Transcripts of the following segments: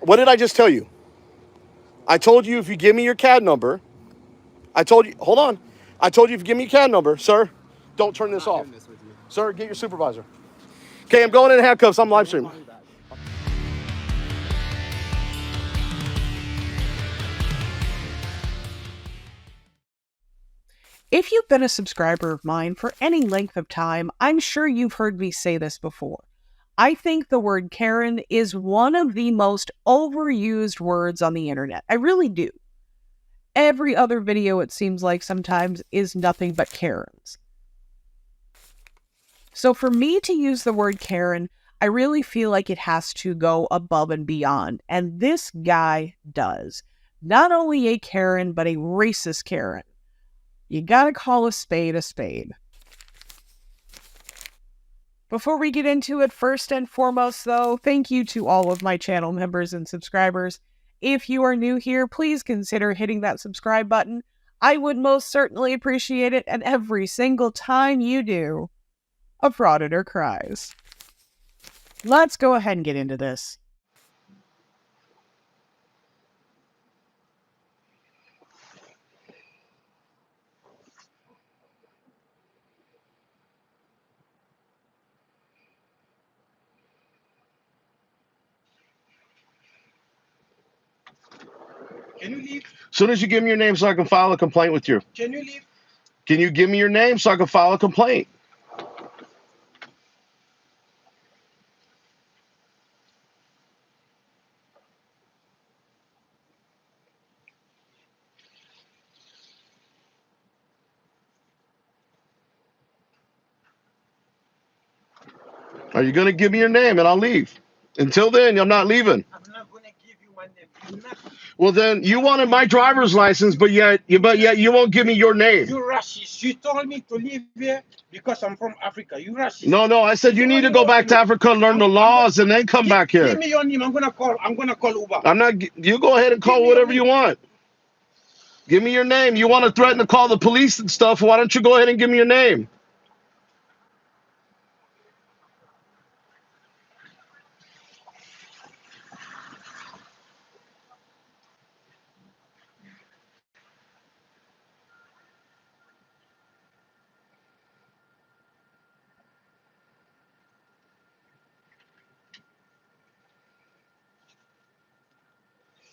What did I just tell you? I told you if you give me your CAD number, I told you, hold on. I told you if you give me your CAD number, sir, don't turn this off. Sir, get your supervisor. Okay, I'm going in handcuffs. I'm live streaming. If you've been a subscriber of mine for any length of time, I'm sure you've heard me say this before. I think the word Karen is one of the most overused words on the internet. I really do. Every other video, it seems like sometimes, is nothing but Karens. So for me to use the word Karen, I really feel like it has to go above and beyond. And this guy does. Not only a Karen, but a racist Karen. You gotta call a spade a spade. Before we get into it, first and foremost though, thank you to all of my channel members and subscribers. If you are new here, please consider hitting that subscribe button. I would most certainly appreciate it, and every single time you do, a frauditor cries. Let's go ahead and get into this. Can you leave? As soon as you give me your name so I can file a complaint with you. Can you leave? Can you give me your name so I can file a complaint? Are you going to give me your name and I'll leave? Until then, I'm not leaving. I'm not gonna give you my name. You're not. Well, then you wanted my driver's license, but yet you won't give me your name. You racist. You told me to leave here because I'm from Africa. You racist. No, I said you need to go back to Africa, learn the laws, and then come back here. Give me your name. I'm gonna call Uber. I'm not. You go ahead and call whatever you want. Give me your name. You want to threaten to call the police and stuff? Why don't you go ahead and give me your name?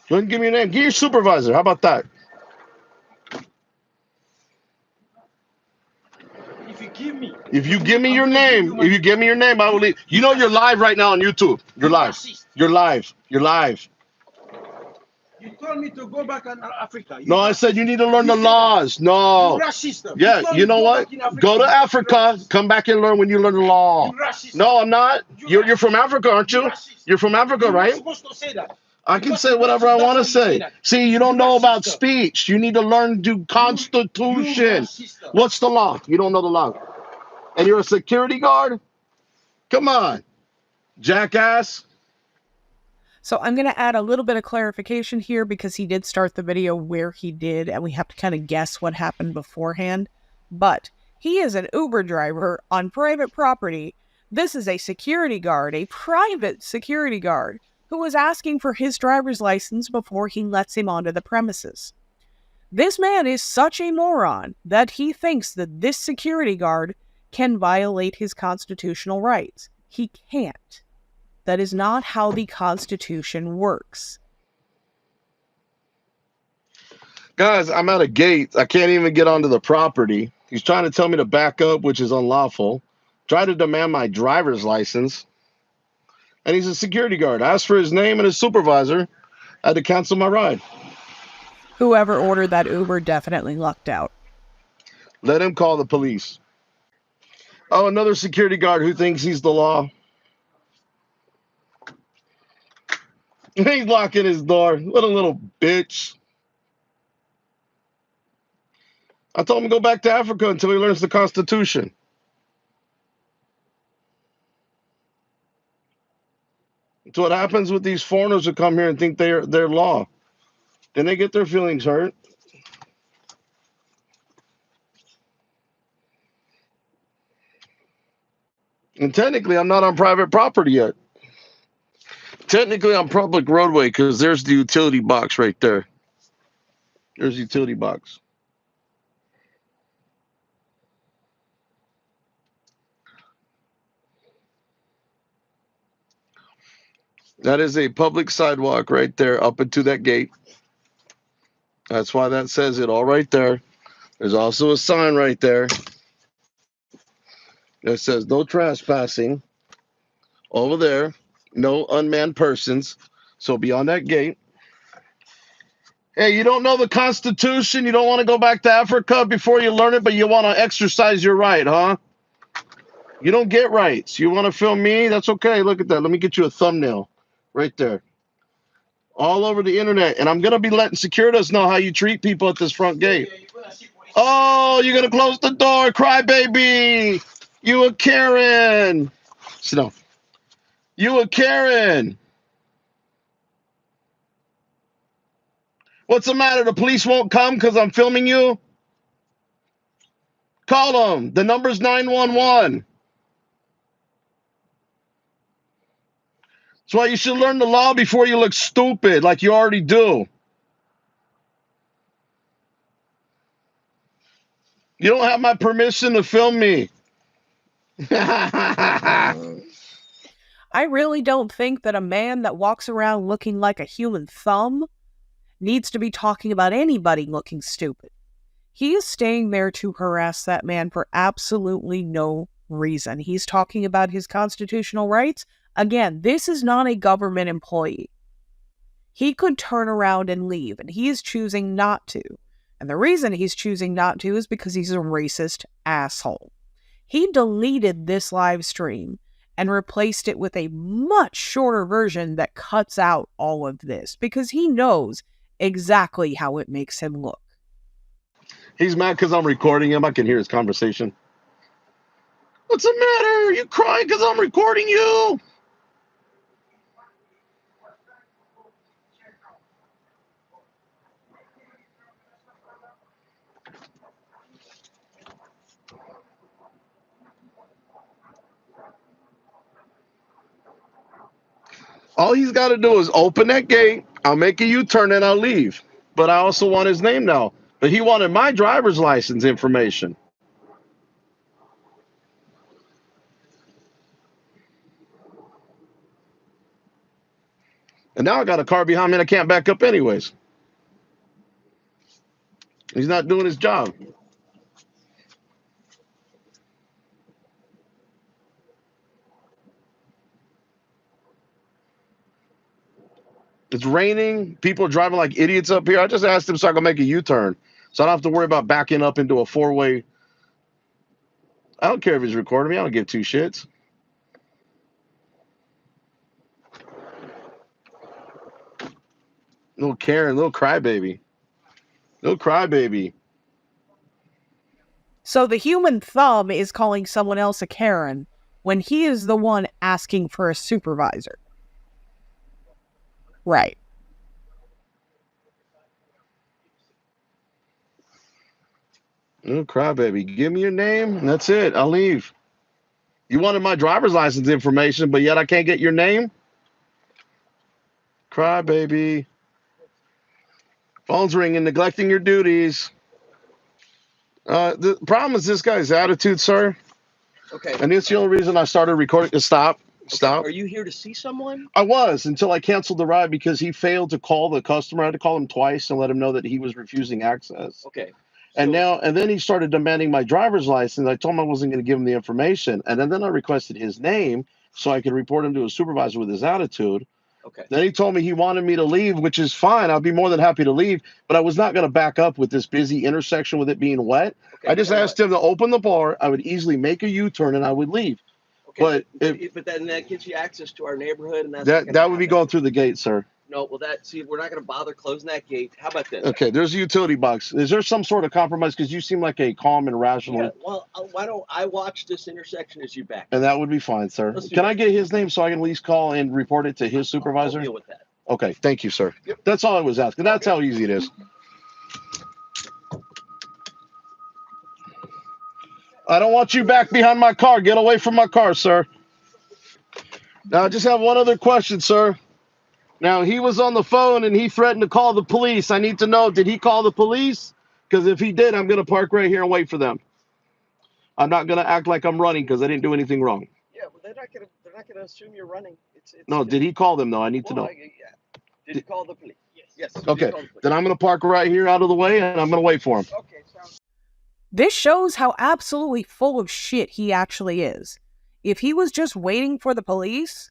Go ahead and give me your name. Give your supervisor. How about that? If you give me If you give me your name, I will leave. You know you're live right now on YouTube. You're live. You're live. You're live. You told me to go back in Africa. No, I said you need to learn the laws. No. You're racist. Yeah, you know what? Go to Africa. Come back and learn when you learn the law. No, I'm not. You're from Africa, aren't you? You're from Africa, right? You're supposed to say that. I can say whatever I want to say. See, you don't know about speech. You need to learn the Constitution. What's the law? You don't know the law. And you're a security guard? Come on, jackass. So I'm going to add a little bit of clarification here because he did start the video where he did, and we have to kind of guess what happened beforehand. But he is an Uber driver on private property. This is a security guard, a private security guard, who was asking for his driver's license before he lets him onto the premises. This man is such a moron that he thinks that this security guard can violate his constitutional rights. He can't. That is not how the Constitution works. Guys, I'm at a gate. I can't even get onto the property. He's trying to tell me to back up, which is unlawful. Try to demand my driver's license. And he's a security guard. I asked for his name and his supervisor. I had to cancel my ride. Whoever ordered that Uber definitely lucked out. Let him call the police. Oh, another security guard who thinks he's the law. He's locking his door. What a little bitch. I told him to go back to Africa until he learns the Constitution. It's what happens with these foreigners who come here and think they're law. Then they get their feelings hurt. And technically, I'm not on private property yet. Technically on public roadway because there's the utility box right there. There's the utility box. That is a public sidewalk right there up into that gate. That's why that says it all right there. There's also a sign right there that says no trespassing. Over there, no unmanned persons. So beyond that gate. Hey, you don't know the Constitution? You don't want to go back to Africa before you learn it, but you want to exercise your right, huh? You don't get rights. You want to film me? That's okay. Look at that. Let me get you a thumbnail right there. All over the internet. And I'm going to be letting Securitas know how you treat people at this front gate. Oh, you're going to close the door. Cry baby. You a Karen. Sit down. You a Karen. What's the matter? The police won't come because I'm filming you? Call them. The number's 911. That's why you should learn the law before you look stupid like you already do. You don't have my permission to film me. I really don't think that a man that walks around looking like a human thumb needs to be talking about anybody looking stupid. He is staying there to harass that man for absolutely no reason. He's talking about his constitutional rights. Again, this is not a government employee. He could turn around and leave, and he is choosing not to. And the reason he's choosing not to is because he's a racist asshole. He deleted this live stream and replaced it with a much shorter version that cuts out all of this because he knows exactly how it makes him look. He's mad because I'm recording him. I can hear his conversation. What's the matter? You crying because I'm recording you? All he's got to do is open that gate. I'll make a U-turn and I'll leave. But I also want his name now. But he wanted my driver's license information. And now I got a car behind me and I can't back up anyways. He's not doing his job. It's raining. People are driving like idiots up here. I just asked him so I can make a U-turn. So I don't have to worry about backing up into a four-way. I don't care if he's recording me. I don't give two shits. Little Karen, little crybaby. Little crybaby. So the human thumb is calling someone else a Karen when he is the one asking for a supervisor. Right. Little crybaby. Give me your name and that's it. I'll leave. You wanted my driver's license information, but yet I can't get your name? Crybaby. Phone's ringing, neglecting your duties. The problem is this guy's attitude, sir. Okay. And it's the only reason I started recording. Stop. Stop. Are you here to see someone? I was until I canceled the ride because he failed to call the customer. I had to call him twice and let him know that he was refusing access. Okay. And then he started demanding my driver's license. I told him I wasn't going to give him the information. And then I requested his name so I could report him to a supervisor with his attitude. Okay. Then he told me he wanted me to leave, which is fine. I'll be more than happy to leave. But I was not going to back up with this busy intersection with it being wet. Okay, I just asked him to open the bar. I would easily make a U-turn and I would leave. Okay. But but then that gives you access to our neighborhood, and that would be going through the gate, sir. No, well, we're not going to bother closing that gate. How about this? Okay, there's a utility box. Is there some sort of compromise? Because you seem like a calm and rational. Yeah, well, why don't I watch this intersection as you back? And that would be fine, sir. Let's do Can that. I get his name so I can at least call and report it to his supervisor? I'll deal with that. Okay, thank you, sir. Yep. That's all I was asking. That's how easy it is. I don't want you back behind my car. Get away from my car, sir. Now, I just have one other question, sir. Now, he was on the phone and he threatened to call the police. I need to know, did he call the police? Because if he did, I'm going to park right here and wait for them. I'm not going to act like I'm running because I didn't do anything wrong. Yeah, but they're not gonna assume you're running. It's No, did he call them, though? I need to know. Yeah. Did you call the police? Yes. Okay, then I'm going to park right here out of the way and I'm going to wait for him. Okay, sounds. This shows how absolutely full of shit he actually is. If he was just waiting for the police,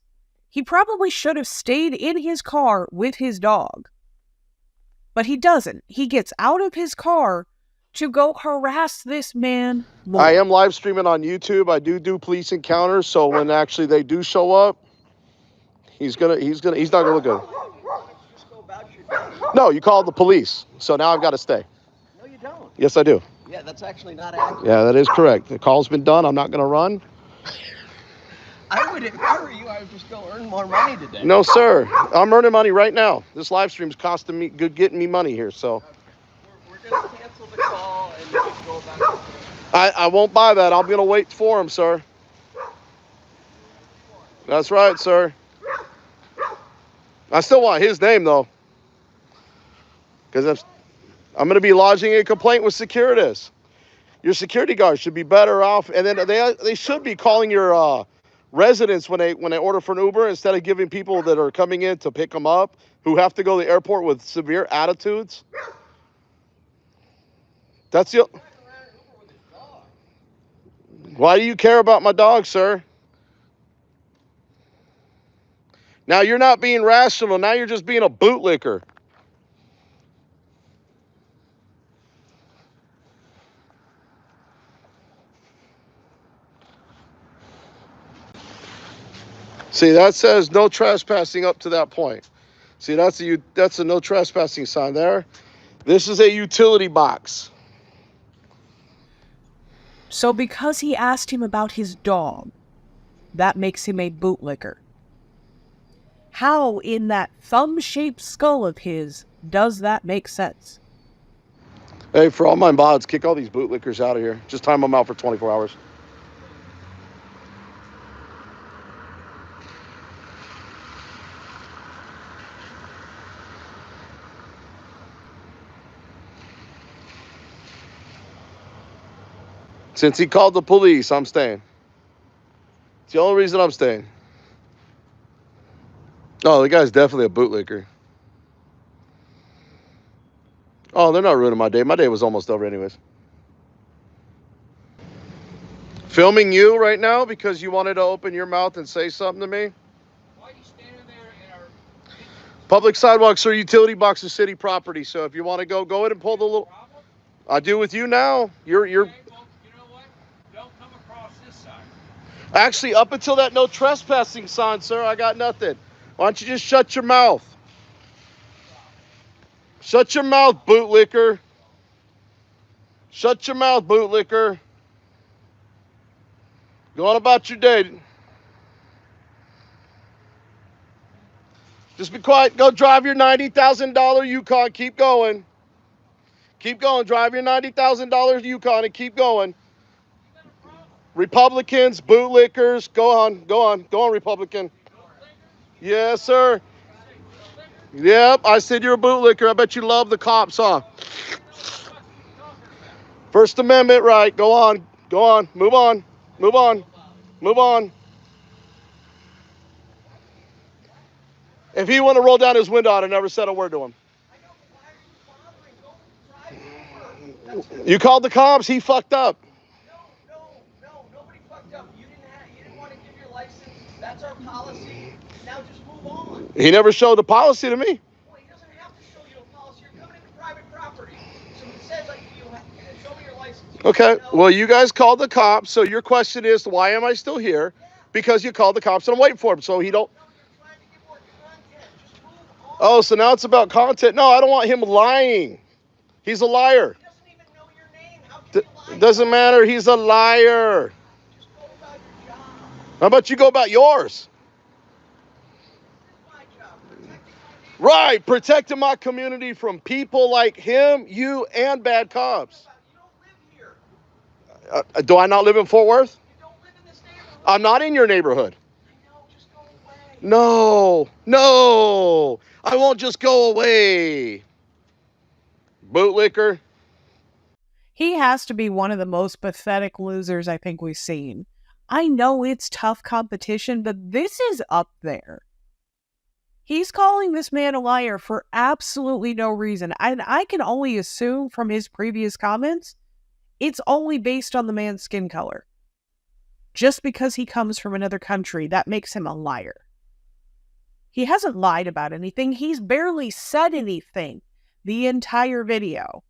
he probably should have stayed in his car with his dog. But he doesn't. He gets out of his car to go harass this man more. I am live streaming on YouTube. I do police encounters, so when actually they do show up, he's not gonna look good. Just go about your day. No, you called the police, so now I've got to stay. No, you don't. Yes, I do. Yeah, that's actually not accurate. Yeah, that is correct. The call's been done. I'm not gonna run. I would, if I were you, I would just go earn more money today. No, sir. I'm earning money right now. This live stream's costing me getting me money here, so. We're gonna cancel the call and just go about your day. I won't buy that. I'm gonna wait for him, sir. That's right, sir. I still want his name though, because I'm gonna be lodging a complaint with Securitas. Your security guards should be better off, and then they should be calling your residents when they order for an Uber instead of giving people that are coming in to pick them up who have to go to the airport with severe attitudes. That's the. Why do you care about my dog, sir? Now you're not being rational. Now you're just being a bootlicker. See, that says no trespassing up to that point. See, that's a no trespassing sign there. This is a utility box. So because he asked him about his dog, that makes him a bootlicker. How in that thumb-shaped skull of his does that make sense? Hey, for all my mods, kick all these bootlickers out of here. Just time them out for 24 hours. Since he called the police, I'm staying. It's the only reason I'm staying. Oh, the guy's definitely a bootlicker. Oh, they're not ruining my day. My day was almost over anyways. Filming you right now because you wanted to open your mouth and say something to me? Why are you standing there in our Public sidewalks are utility boxes, city property. So if you want to go ahead and pull the little. problem? I do with you now. You're Okay, well, you know what? Don't come across this side. actually up until that no trespassing sign, sir. I got nothing. Why don't you just shut your mouth? Shut your mouth, bootlicker. Shut your mouth, bootlicker. Go on about your day. Just be quiet. Go drive your $90,000 Yukon. Keep going. Keep going. Drive your $90,000 Yukon and keep going. Republicans, bootlickers. Go on. Go on. Go on, Republican. Yes, sir. Yep, I said you're a bootlicker. I bet you love the cops, huh? First Amendment right. Go on. Go on. Move on. Move on. Move on. If he wanted to roll down his window, I'd have never said a word to him. You called the cops. He fucked up. No, nobody fucked up. You didn't want to give your license. That's our policy. Now just move on. He never showed the policy to me. Well, he doesn't have to show you a policy. You're coming into private property. So he says, like, show me your license. Okay, well, you guys called the cops, so your question is, why am I still here? Because you called the cops and I'm waiting for him, so he don't... No, you're trying to get more content. Just move on. Oh, so now it's about content. No, I don't want him lying. He's a liar. He doesn't even know your name. How can you lie? Doesn't matter, he's a liar. Just go about your job. How about you go about yours? This is my job. Protecting my neighborhood. Right, protecting my community from people like him, you, and bad cops. You don't live here. Do I not live in Fort Worth? You don't live in this neighborhood. I'm not in your neighborhood. I know. Just go away. No, no, I won't just go away. Bootlicker. He has to be one of the most pathetic losers I think we've seen. I know it's tough competition, but this is up there. He's calling this man a liar for absolutely no reason. And I can only assume from his previous comments, it's only based on the man's skin color. Just because he comes from another country, that makes him a liar. He hasn't lied about anything. He's barely said anything the entire video.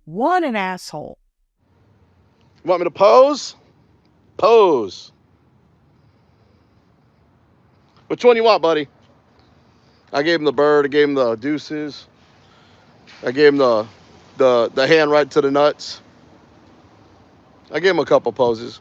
What an asshole. You want me to pose? Pose. Which one you want, buddy? I gave him the bird. I gave him the deuces. I gave him the hand right to the nuts. I gave him a couple poses.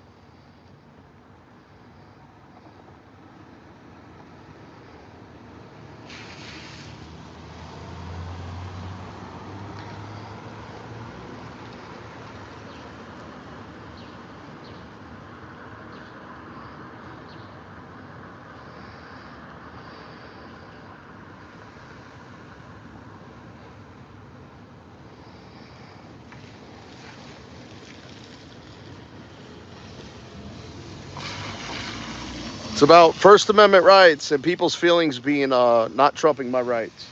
It's about First Amendment rights and people's feelings being not trumping my rights.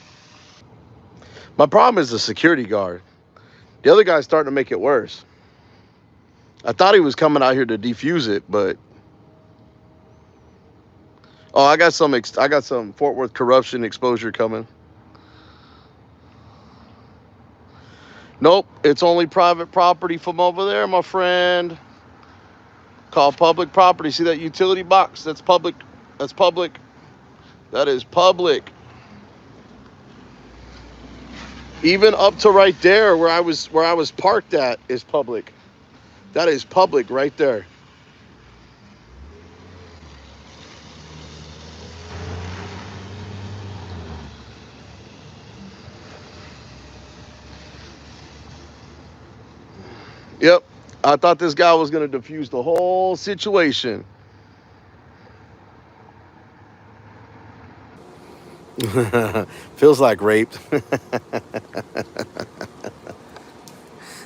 My problem is the security guard. The other guy's starting to make it worse. I thought he was coming out here to defuse it, but I got some Fort Worth corruption exposure coming. Nope, it's only private property from over there, my friend. Called public property. See that utility box? That's public. That's public. That is public. Even up to right there where I was parked at is public. That is public right there. Yep. I thought this guy was going to defuse the whole situation. Feels like raped.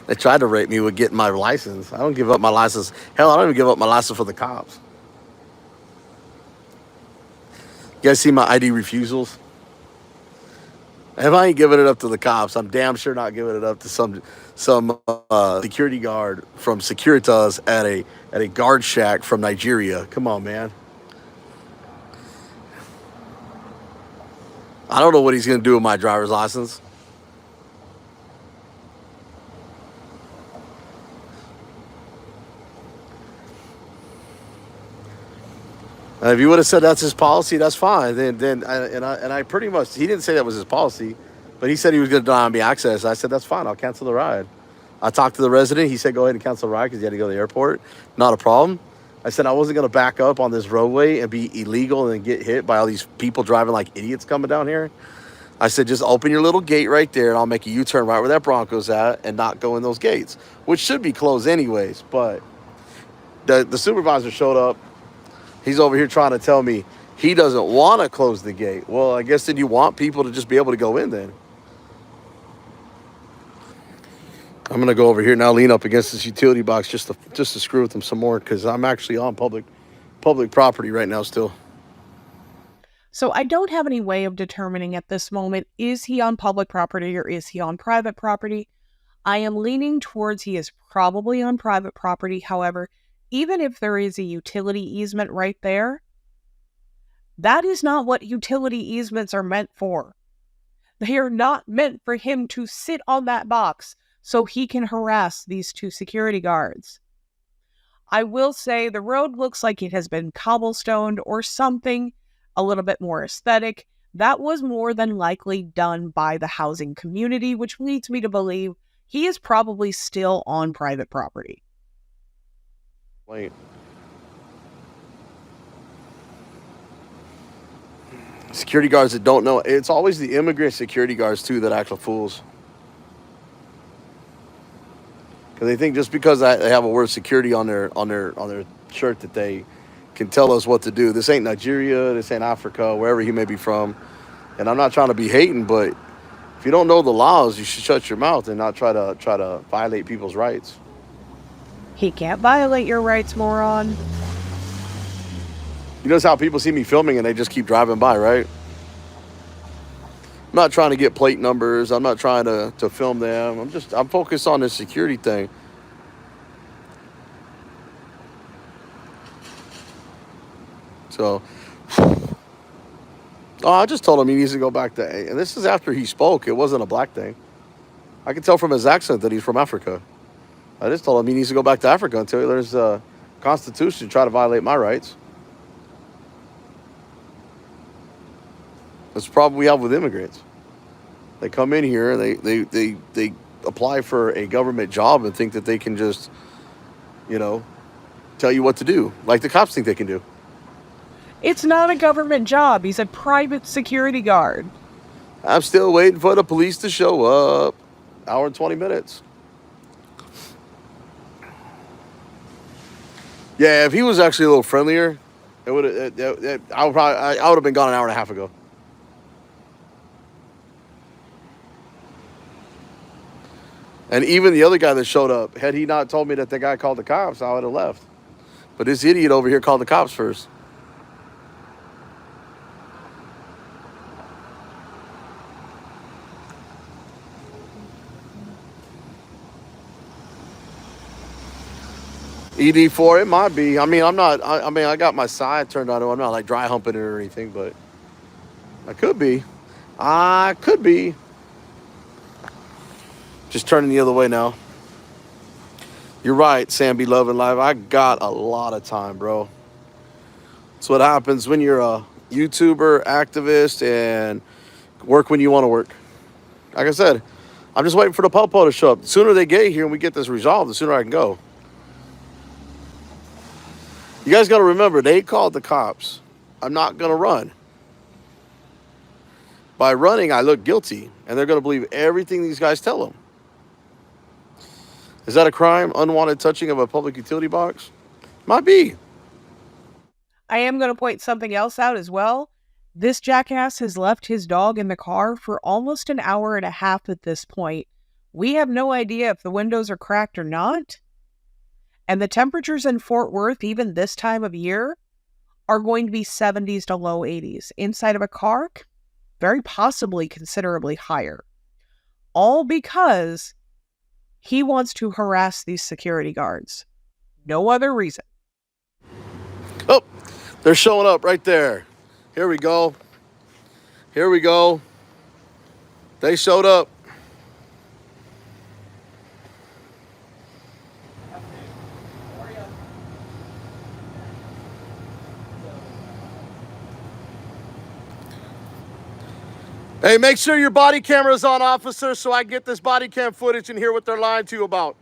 They tried to rape me with getting my license. I don't give up my license. Hell, I don't even give up my license for the cops. You guys see my ID refusals? If I ain't giving it up to the cops, I'm damn sure not giving it up to some security guard from Securitas at a guard shack from Nigeria. Come on, man. I don't know what he's gonna do with my driver's license. And if you would have said that's his policy, that's fine. Then I pretty much, he didn't say that was his policy, but he said he was going to deny me access. I said that's fine. I'll cancel the ride. I talked to the resident. He said go ahead and cancel the ride because he had to go to the airport. Not a problem. I said I wasn't going to back up on this roadway and be illegal and get hit by all these people driving like idiots coming down here. I said just open your little gate right there and I'll make a U-turn right where that Bronco's at and not go in those gates, which should be closed anyways. But the supervisor showed up. He's over here trying to tell me he doesn't want to close the gate. Well, I guess then you want people to just be able to go in then. I'm going to go over here now, lean up against this utility box just to screw with them some more because I'm actually on public property right now still. So I don't have any way of determining at this moment, is he on public property or is he on private property? I am leaning towards he is probably on private property. However, even if there is a utility easement right there, that is not what utility easements are meant for. They are not meant for him to sit on that box so he can harass these two security guards. I will say the road looks like it has been cobblestoned or something a little bit more aesthetic. That was more than likely done by the housing community, which leads me to believe he is probably still on private property. Wait. Security guards that don't know. It's always the immigrant security guards too that act like fools. Because they think just because they have a word security on their shirt that they can tell us what to do. This ain't Nigeria. This ain't Africa, wherever he may be from. And I'm not trying to be hating, but if you don't know the laws, you should shut your mouth and not try to violate people's rights. He can't violate your rights, moron. You notice how people see me filming and they just keep driving by, right? I'm not trying to get plate numbers. I'm not trying to film them. I'm focused on this security thing. So, I just told him he needs to go back to A. And this is after he spoke. It wasn't a black thing. I can tell from his accent that he's from Africa. I just told him he needs to go back to Africa until he learns the Constitution to try to violate my rights. That's the problem we have with immigrants. They come in here and they apply for a government job and think that they can just, tell you what to do, like the cops think they can do. It's not a government job. He's a private security guard. I'm still waiting for the police to show up. Hour and 20 minutes. Yeah, if he was actually a little friendlier, I would have been gone an hour and a half ago. And even the other guy that showed up, had he not told me that the guy called the cops, I would have left. But this idiot over here called the cops first. ED4, it might be. I mean, I got my side turned on. I'm not like dry humping it or anything, but I could be. Just turning the other way now. You're right, Sam Be Loving Live. I got a lot of time, bro. That's what happens when you're a YouTuber, activist, and work when you want to work. Like I said, I'm just waiting for the popo to show up. The sooner they get here and we get this resolved, the sooner I can go. You guys got to remember, they called the cops. I'm not going to run. By running, I look guilty, and they're going to believe everything these guys tell them. Is that a crime? Unwanted touching of a public utility box? Might be. I am going to point something else out as well. This jackass has left his dog in the car for almost an hour and a half at this point. We have no idea if the windows are cracked or not. And the temperatures in Fort Worth, even this time of year, are going to be 70s to low 80s. Inside of a car, very possibly considerably higher. All because he wants to harass these security guards. No other reason. Oh, they're showing up right there. Here we go. Here we go. They showed up. Hey, make sure your body camera's on, officer, so I get this body cam footage and hear what they're lying to you about.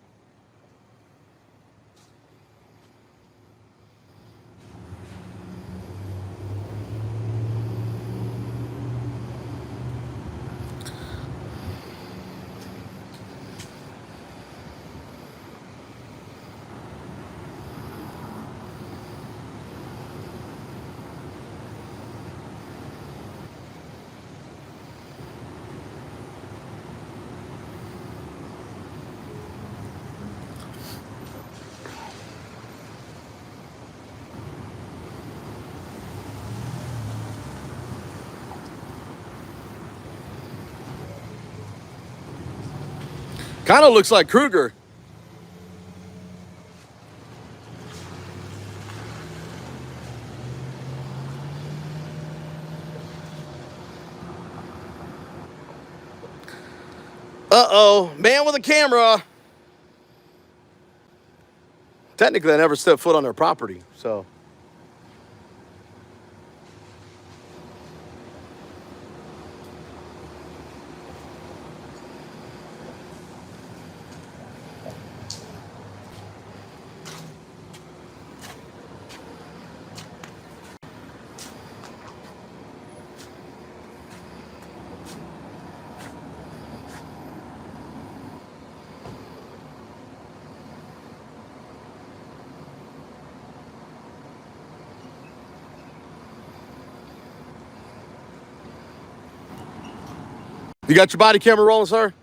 Kind of looks like Kruger. Uh-oh, man with a camera. Technically, I never stepped foot on their property, so. You got your body camera rolling, sir?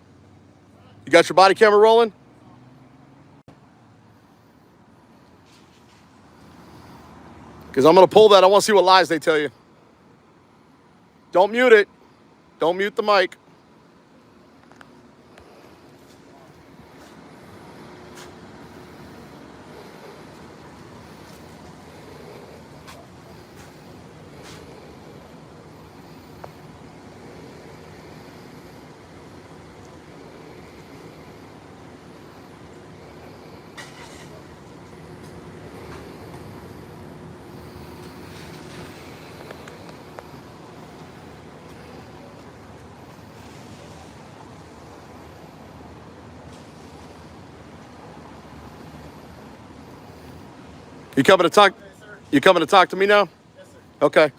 You got your body camera rolling? Because I'm going to pull that. I want to see what lies they tell you. Don't mute it. Don't mute the mic. You coming to talk? You coming to talk to me now? Yes, sir.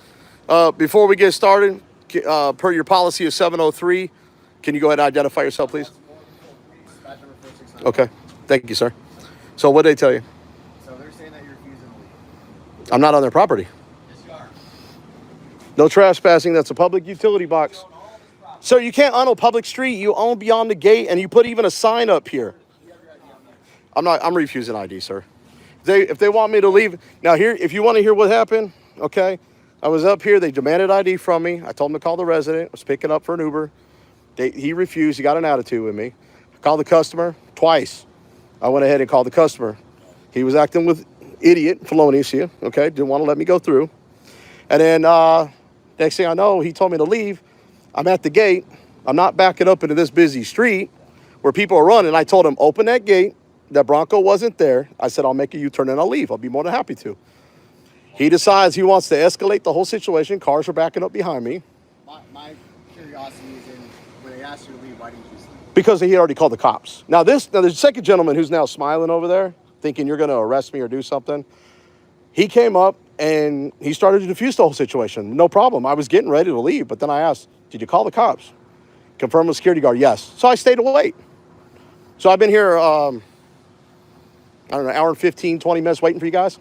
Okay. Before we get started, per your policy of 703, can you go ahead and identify yourself, please? Badge number 469. Okay. Thank you, sir. So what did they tell you? So they're saying that you're refusing to leave. I'm not on their property. Yes, you are. No trespassing. That's a public utility box. So you can't own a public street. You own beyond the gate, and you put even a sign up here. I'm refusing ID, sir. If they want me to leave now, here, if you want to hear what happened, okay, I was up here. They demanded ID from me. I told them to call the resident. I was picking up for an Uber. He refused. He got an attitude with me. I called the customer twice. I went ahead and called the customer. He was acting with idiot felonious, okay, didn't want to let me go through. And then next thing I know, he told me to leave. I'm at the gate. I'm not backing up into this busy street where people are running. I told him, open that gate. That Bronco wasn't there. I said, I'll make a U-turn and I'll leave. I'll be more than happy to. He decides he wants to escalate the whole situation. Cars are backing up behind me. My curiosity is in, when they asked you to leave, why didn't you leave? Because he had already called the cops. Now there's a second gentleman who's now smiling over there, thinking you're going to arrest me or do something. He came up and he started to defuse the whole situation. No problem. I was getting ready to leave, but then I asked, did you call the cops? Confirm with security guard, yes. So I stayed to wait. So I've been here, I don't know, an hour and 15, 20 minutes waiting for you guys.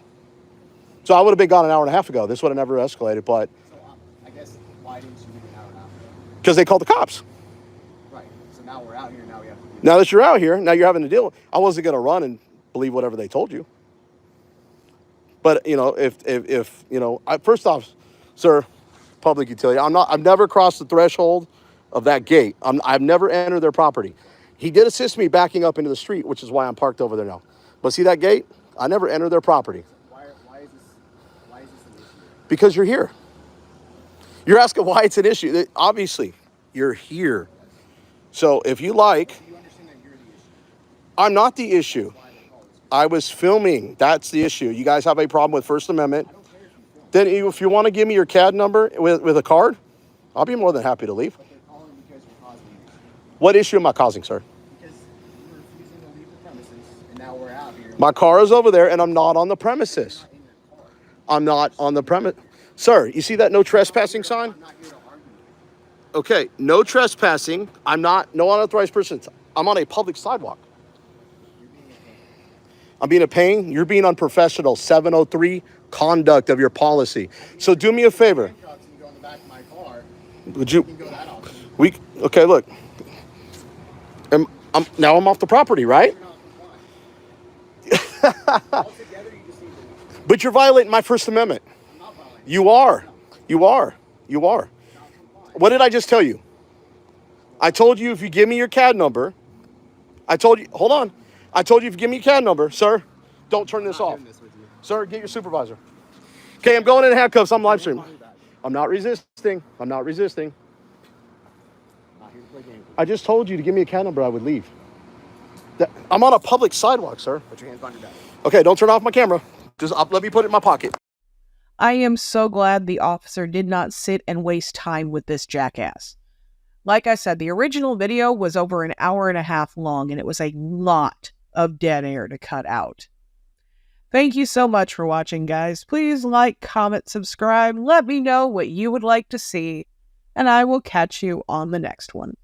So I would have been gone an hour and a half ago. This would have never escalated, but... So I guess, why didn't you leave an hour and a half ago? Because they called the cops. Right. So now we're out here, now we have to do Now that you're out here, now you're having to deal with... I wasn't going to run and believe whatever they told you. But, you know, if you know... first off, sir, public utility, I've never crossed the threshold of that gate. I've never entered their property. He did assist me backing up into the street, which is why I'm parked over there now. But see that gate? I never entered their property. Why is this an issue? Because you're here. You're asking why it's an issue. Obviously, you're here. So if you like... Do you understand that you're the issue? I'm not the issue. I was filming. That's the issue. You guys have a problem with First Amendment. Then if you want to give me your CAD number with a card, I'll be more than happy to leave. But they're calling because you're causing an issue. What issue am I causing, sir? Because you're refusing to leave the premises, and now we're out here. My car is over there, and I'm not on the premises. In your car. I'm not on the premise. Sir, you see that no trespassing sign? I'm not here to argue. Okay, no trespassing. I'm not no unauthorized person. I'm on a public sidewalk. You're being a pain. I'm being a pain. You're being unprofessional. 703 conduct of your policy. So do me a favor. Handcuffs and go in the back of my car. Would You you? can go that option. Okay, look. Now I'm off the property, right? You're not complying. Altogether, you just need to leave. But you're violating my First Amendment. I'm not violating. You are. You are. You are. Not complying. What did I just tell you? I told you if you give me your CAD number. I told you, hold on. I told you if you give me your CAD number, sir, don't turn this I'm not off. doing this with you. Sir, get your supervisor. Okay, I'm going in handcuffs. I'm live streaming. I'm not here I'm not resisting. I'm not resisting. to play games. I just told you to give me a CAD number, I would leave. I'm on a public sidewalk, sir. Put your hands on your back. Okay, don't turn off my camera. Just let me put it in my pocket. I am so glad the officer did not sit and waste time with this jackass. Like I said, the original video was over an hour and a half long, and it was a lot of dead air to cut out. Thank you so much for watching, guys. Please like, comment, subscribe. Let me know what you would like to see, and I will catch you on the next one.